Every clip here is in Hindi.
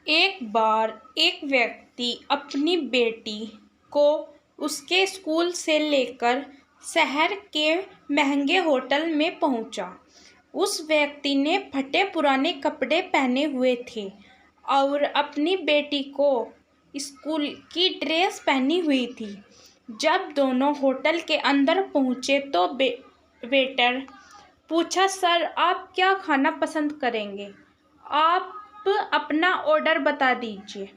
एक बार एक व्यक्ति अपनी बेटी को उसके स्कूल से लेकर शहर के महंगे होटल में पहुंचा। उस व्यक्ति ने फटे पुराने कपड़े पहने हुए थे और अपनी बेटी को स्कूल की ड्रेस पहनी हुई थी। जब दोनों होटल के अंदर पहुंचे तो वेटर पूछा, सर आप क्या खाना पसंद करेंगे? आप अपना ऑर्डर बता दीजिए।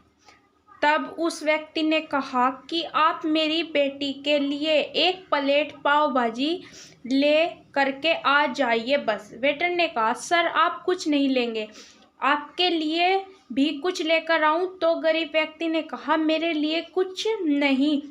तब उस व्यक्ति ने कहा कि आप मेरी बेटी के लिए एक प्लेट पाव भाजी ले करके आ जाइए बस। वेटर ने कहा, सर आप कुछ नहीं लेंगे, आपके लिए भी कुछ लेकर आऊं? तो गरीब व्यक्ति ने कहा, मेरे लिए कुछ नहीं,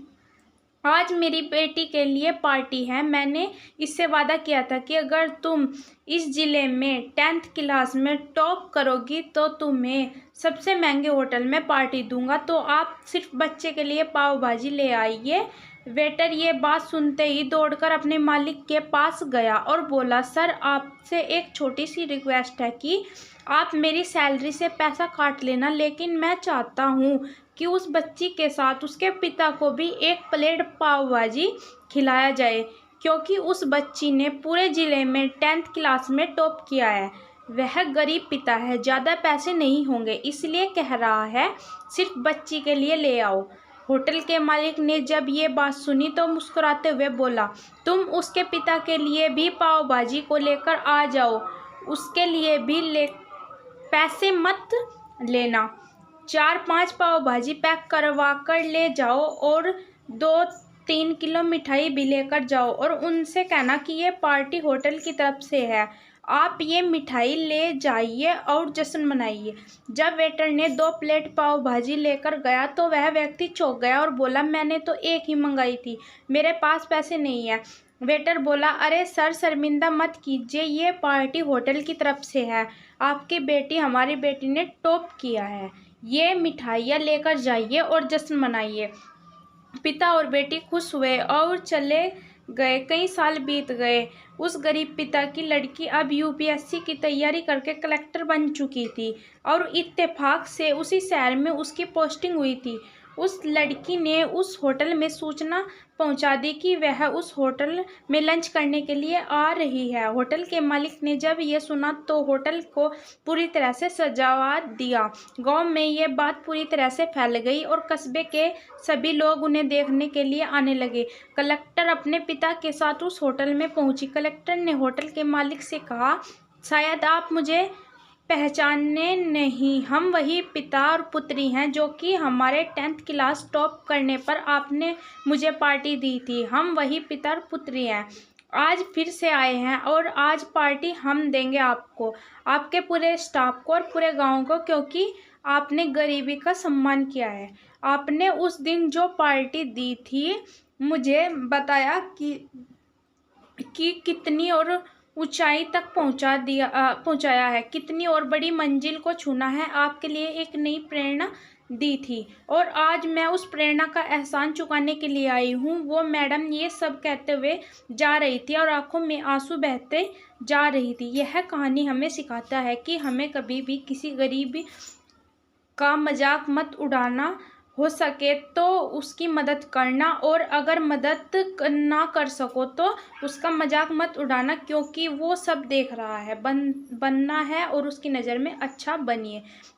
आज मेरी बेटी के लिए पार्टी है। मैंने इससे वादा किया था कि अगर तुम इस ज़िले में 10th क्लास में टॉप करोगी तो तुम्हें सबसे महंगे होटल में पार्टी दूंगा, तो आप सिर्फ बच्चे के लिए पाव भाजी ले आइए। वेटर ये बात सुनते ही दौड़कर अपने मालिक के पास गया और बोला, सर आपसे एक छोटी सी रिक्वेस्ट है कि आप मेरी सैलरी से पैसा काट लेना, लेकिन मैं चाहता हूँ कि उस बच्ची के साथ उसके पिता को भी एक प्लेट पाव भाजी खिलाया जाए, क्योंकि उस बच्ची ने पूरे ज़िले में 10th क्लास में टॉप किया है। वह गरीब पिता है, ज़्यादा पैसे नहीं होंगे, इसलिए कह रहा है सिर्फ बच्ची के लिए ले आओ। होटल के मालिक ने जब ये बात सुनी तो मुस्कुराते हुए बोला, तुम उसके पिता के लिए भी पाव भाजी को लेकर आ जाओ, उसके लिए भी पैसे मत लेना। 4-5 पाव भाजी पैक करवा कर ले जाओ और 2-3 किलो मिठाई भी लेकर जाओ और उनसे कहना कि ये पार्टी होटल की तरफ से है, आप ये मिठाई ले जाइए और जश्न मनाइए। जब वेटर ने 2 प्लेट पाव भाजी लेकर गया तो वह व्यक्ति चौंक गया और बोला, मैंने तो एक ही मंगाई थी, मेरे पास पैसे नहीं है। वेटर बोला, अरे सर शर्मिंदा मत कीजिए, ये पार्टी होटल की तरफ से है, आपकी बेटी हमारी बेटी ने टॉप किया है, ये मिठाइयाँ लेकर जाइए और जश्न मनाइए। पिता और बेटी खुश हुए और चले गए। कई साल बीत गए। उस गरीब पिता की लड़की अब यूपीएससी की तैयारी करके कलेक्टर बन चुकी थी और इत्तेफाक से उसी शहर में उसकी पोस्टिंग हुई थी। उस लड़की ने उस होटल में सूचना पहुंचा दी कि वह उस होटल में लंच करने के लिए आ रही है। होटल के मालिक ने जब यह सुना तो होटल को पूरी तरह से सजावा दिया। गांव में ये बात पूरी तरह से फैल गई और कस्बे के सभी लोग उन्हें देखने के लिए आने लगे। कलेक्टर अपने पिता के साथ उस होटल में पहुंची। कलेक्टर ने होटल के मालिक से कहा, शायद आप मुझे पहचाने नहीं, हम वही पिता और पुत्री हैं जो कि हमारे 10th क्लास टॉप करने पर आपने मुझे पार्टी दी थी। हम वही पिता और पुत्री हैं, आज फिर से आए हैं और आज पार्टी हम देंगे आपको, आपके पूरे स्टाफ को और पूरे गांव को, क्योंकि आपने गरीबी का सम्मान किया है। आपने उस दिन जो पार्टी दी थी मुझे बताया कि कितनी और ऊंचाई तक पहुंचाया है, कितनी और बड़ी मंजिल को छूना है, आपके लिए एक नई प्रेरणा दी थी और आज मैं उस प्रेरणा का एहसान चुकाने के लिए आई हूँ। वो मैडम ये सब कहते हुए जा रही थी और आंखों में आंसू बहते जा रही थी। यह कहानी हमें सिखाता है कि हमें कभी भी किसी गरीब का मजाक मत उड़ाना, हो सके तो उसकी मदद करना और अगर मदद ना कर सको तो उसका मजाक मत उड़ाना, क्योंकि वो सब देख रहा है। बनना है और उसकी नज़र में अच्छा बनिए।